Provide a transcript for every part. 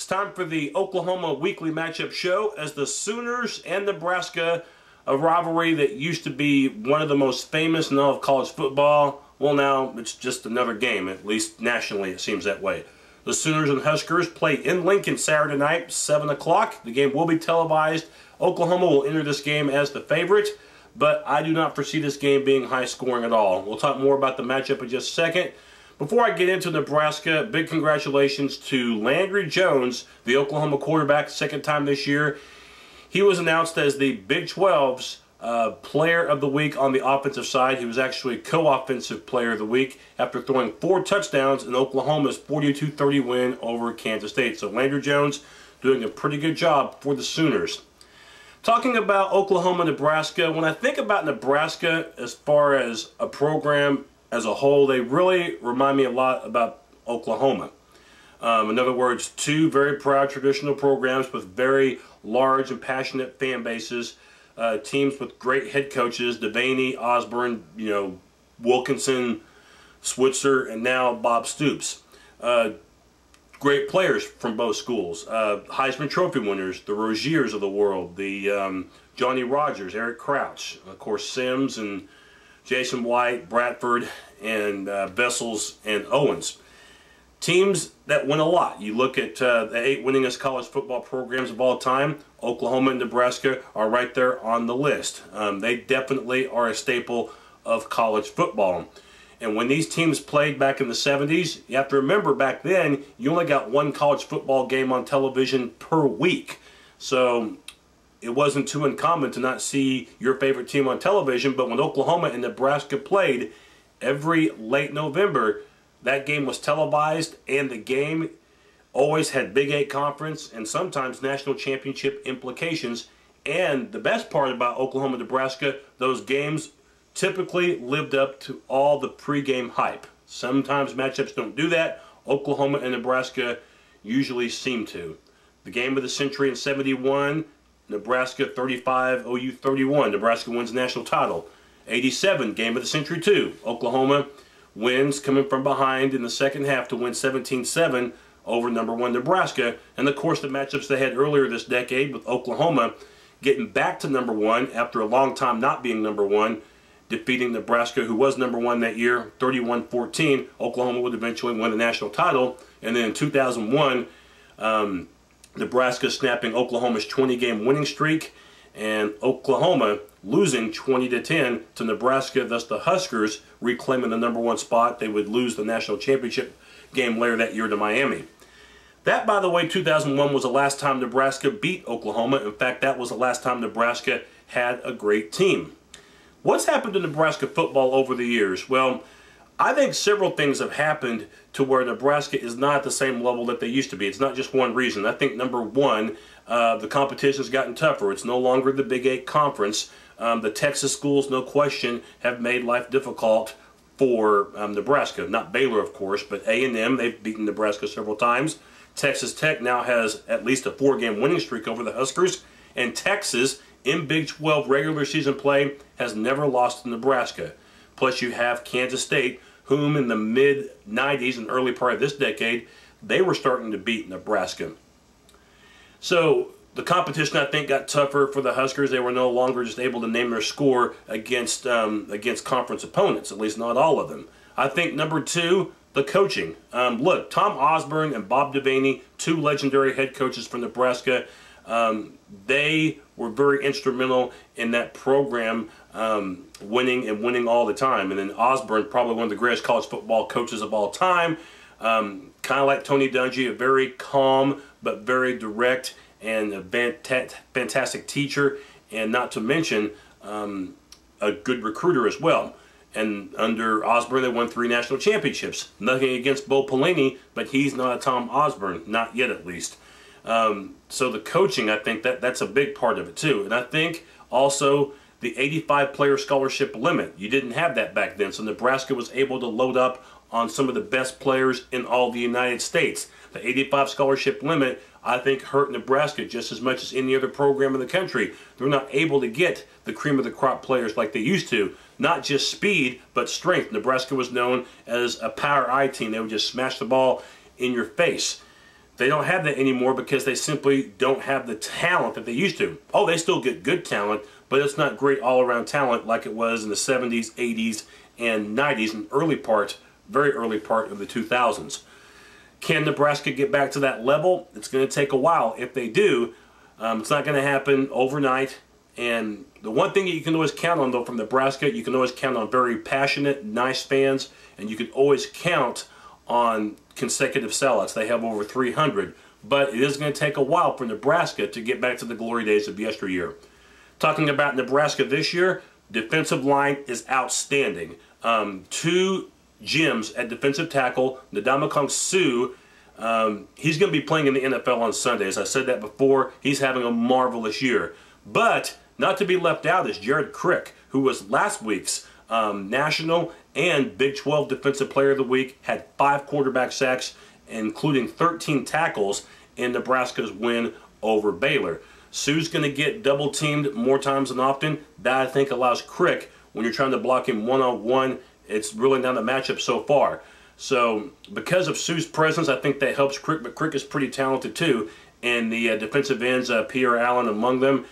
It's time for the Oklahoma Weekly Matchup Show as the Sooners and Nebraska, a rivalry that used to be one of the most famous in all of college football. Well, now it's just another game, at least nationally it seems that way. The Sooners and Huskers play in Lincoln Saturday night, 7 o'clock. The game will be televised. Oklahoma will enter this game as the favorite, but I do not foresee this game being high scoring at all. We'll talk more about the matchup in just a second. Before I get into Nebraska, big congratulations to Landry Jones, the Oklahoma quarterback, second time this year. He was announced as the Big 12's Player of the Week on the offensive side. He was actually co-offensive Player of the Week after throwing 4 touchdowns in Oklahoma's 42-30 win over Kansas State. So Landry Jones doing a pretty good job for the Sooners. Talking about Oklahoma, Nebraska, when I think about Nebraska as far as a program as a whole, they really remind me a lot about Oklahoma. In other words, two very proud traditional programs with very large and passionate fan bases, teams with great head coaches, Devaney, Osborne, Wilkinson, Switzer, and now Bob Stoops. Great players from both schools. Heisman Trophy winners, the Roziers of the world, the Johnny Rogers, Eric Crouch, of course Sims and Jason White, Bradford, and Vessels and Owens. Teams that win a lot. You look at the 8 winningest college football programs of all time, Oklahoma and Nebraska are right there on the list. They definitely are a staple of college football. And when these teams played back in the 70s, you have to remember back then, you only got one college football game on television per week. So it wasn't too uncommon to not see your favorite team on television, but when Oklahoma and Nebraska played every late November, that game was televised, and the game always had Big 8 conference and sometimes national championship implications. And the best part about Oklahoma, Nebraska, those games typically lived up to all the pregame hype. Sometimes matchups don't do that. Oklahoma and Nebraska usually seem to. The game of the century in '71, Nebraska 35, OU 31. Nebraska wins the national title. '87, game of the century too. Oklahoma wins coming from behind in the second half to win 17-7 over #1 Nebraska. And of course the matchups they had earlier this decade with Oklahoma getting back to #1 after a long time not being #1, defeating Nebraska, who was #1 that year, 31-14. Oklahoma would eventually win the national title. And then in 2001, Nebraska snapping Oklahoma's 20-game winning streak, and Oklahoma losing 20-10 to Nebraska, thus the Huskers reclaiming the #1 spot. They would lose the national championship game later that year to Miami. That, by the way, 2001 was the last time Nebraska beat Oklahoma. In fact, that was the last time Nebraska had a great team. What's happened to Nebraska football over the years? Well, I think several things have happened to where Nebraska is not at the same level that they used to be. It's not just one reason. I think #1, the competition's gotten tougher. It's no longer the Big 8 conference. The Texas schools, no question, have made life difficult for Nebraska. Not Baylor, of course, but A&M. They've beaten Nebraska several times. Texas Tech now has at least a 4-game winning streak over the Huskers. And Texas, in Big 12 regular season play, has never lost to Nebraska. Plus you have Kansas State, whom in the mid-90s and early part of this decade, they were starting to beat Nebraska. So the competition, I think, got tougher for the Huskers. They were no longer just able to name their score against conference opponents, at least not all of them. I think #2, the coaching. Look, Tom Osborne and Bob Devaney, 2 legendary head coaches from Nebraska, they were very instrumental in that program winning all the time. And then Osborne, probably one of the greatest college football coaches of all time, kind of like Tony Dungy, a very calm but very direct and a fantastic teacher, and not to mention a good recruiter as well. And under Osborne, they won 3 national championships. Nothing against Bo Pelini, but he's not a Tom Osborne, not yet at least. So the coaching, I think that's a big part of it too. And I think also the 85-player scholarship limit. You didn't have that back then, so Nebraska was able to load up on some of the best players in all the United States. The 85 scholarship limit, I think, hurt Nebraska just as much as any other program in the country. They're not able to get the cream of the crop players like they used to. Not just speed, but strength. Nebraska was known as a power I team. They would just smash the ball in your face. They don't have that anymore because they simply don't have the talent that they used to. Oh, they still get good talent, but it's not great all-around talent like it was in the 70s, 80s, and 90s, and very early part of the 2000s. Can Nebraska get back to that level? It's going to take a while. If they do, it's not going to happen overnight. And the one thing that you can always count on, though, from Nebraska, you can always count on very passionate, nice fans, and you can always count on consecutive sellouts. They have over 300. But it is going to take a while for Nebraska to get back to the glory days of yesteryear. Talking about Nebraska this year, defensive line is outstanding. 2 gems at defensive tackle. Ndamukong Suh, he's going to be playing in the NFL on Sunday. As I said that before, he's having a marvelous year. But not to be left out is Jared Crick, who was last week's National and Big 12 Defensive Player of the Week, had 5 quarterback sacks, including 13 tackles in Nebraska's win over Baylor. Suh's going to get double-teamed more times than often. That, I think, allows Crick, when you're trying to block him one-on-one, it's really not a matchup so far. So, because of Suh's presence, I think that helps Crick, but Crick is pretty talented too. And the defensive ends, Pierre Allen among them.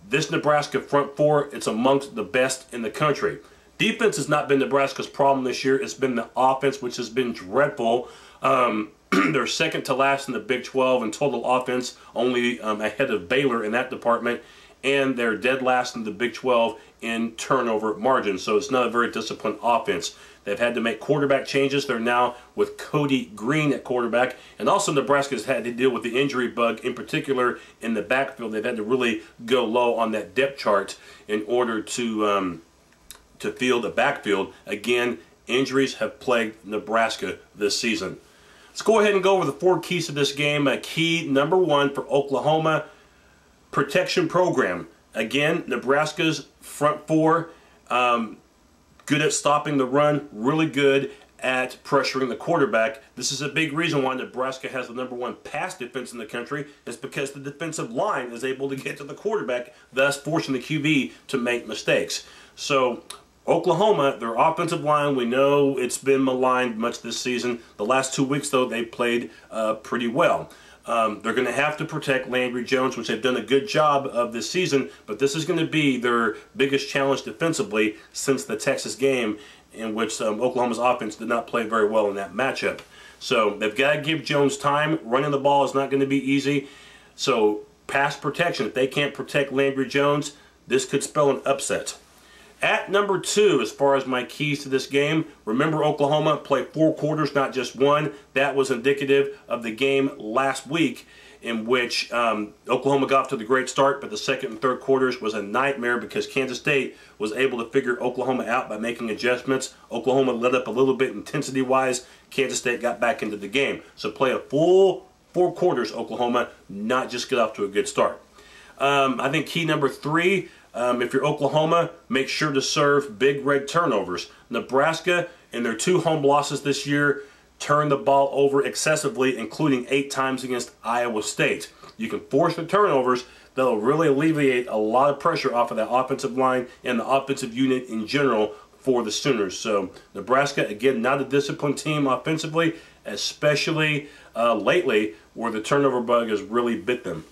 This Nebraska front four, it's amongst the best in the country. Defense has not been Nebraska's problem this year. It's been the offense, which has been dreadful. They're second to last in the Big 12 in total offense, only ahead of Baylor in that department. And they're dead last in the Big 12 in turnover margin. So it's not a very disciplined offense. They've had to make quarterback changes. They're now with Cody Green at quarterback. And also Nebraska's had to deal with the injury bug, in particular in the backfield. They've had to really go low on that depth chart in order to field the backfield. Again, injuries have plagued Nebraska this season. Let's go ahead and go over the 4 keys to this game. Key number 1 for Oklahoma, protection program. Again, Nebraska's front 4, good at stopping the run, really good at pressuring the quarterback. This is a big reason why Nebraska has the #1 pass defense in the country, is because the defensive line is able to get to the quarterback, thus forcing the QB to make mistakes. So Oklahoma, their offensive line, we know it's been maligned much this season. The last 2 weeks, though, they played pretty well. They're going to have to protect Landry Jones, which they've done a good job of this season, but this is going to be their biggest challenge defensively since the Texas game, in which Oklahoma's offense did not play very well in that matchup. So they've got to give Jones time. Running the ball is not going to be easy. So pass protection, if they can't protect Landry Jones, this could spell an upset. At number 2, as far as my keys to this game, remember Oklahoma played 4 quarters, not just 1. That was indicative of the game last week, in which Oklahoma got off to the great start, but the second and third quarters was a nightmare because Kansas State was able to figure Oklahoma out by making adjustments. Oklahoma let up a little bit intensity-wise. Kansas State got back into the game. So play a full 4 quarters, Oklahoma, not just get off to a good start. I think key number 3, if you're Oklahoma, make sure to serve big red turnovers. Nebraska, in their 2 home losses this year, turned the ball over excessively, including 8 times against Iowa State. You can force the turnovers. That'll really alleviate a lot of pressure off of that offensive line and the offensive unit in general for the Sooners. So Nebraska, again, not a disciplined team offensively, especially lately where the turnover bug has really bit them.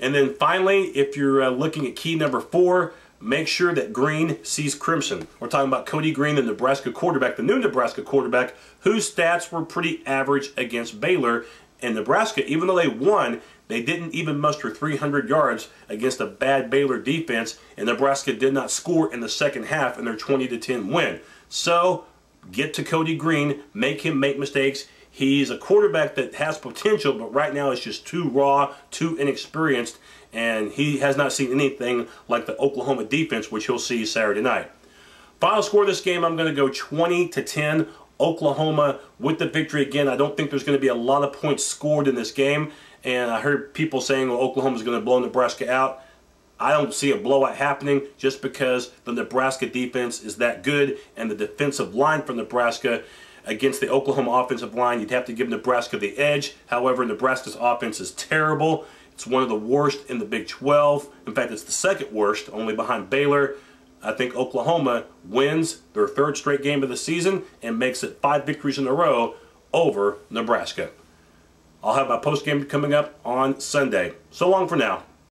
And then finally, if you're looking at key number 4, make sure that green sees crimson. We're talking about Cody Green, the Nebraska quarterback, the new Nebraska quarterback, whose stats were pretty average against Baylor. And Nebraska, even though they won, they didn't even muster 300 yards against a bad Baylor defense, and Nebraska did not score in the second half in their 20-10 win. So get to Cody Green, make him make mistakes. He's a quarterback that has potential, but right now it's just too raw, too inexperienced, and he has not seen anything like the Oklahoma defense, which he'll see Saturday night. Final score of this game, I'm going to go 20-10. Oklahoma with the victory again. I don't think there's going to be a lot of points scored in this game, and I heard people saying, well, Oklahoma's going to blow Nebraska out. I don't see a blowout happening just because the Nebraska defense is that good, and the defensive line for Nebraska against the Oklahoma offensive line, you'd have to give Nebraska the edge. However, Nebraska's offense is terrible. It's one of the worst in the Big 12. In fact, it's the second worst, only behind Baylor. I think Oklahoma wins their 3rd straight game of the season and makes it 5 victories in a row over Nebraska. I'll have my post game coming up on Sunday. So long for now.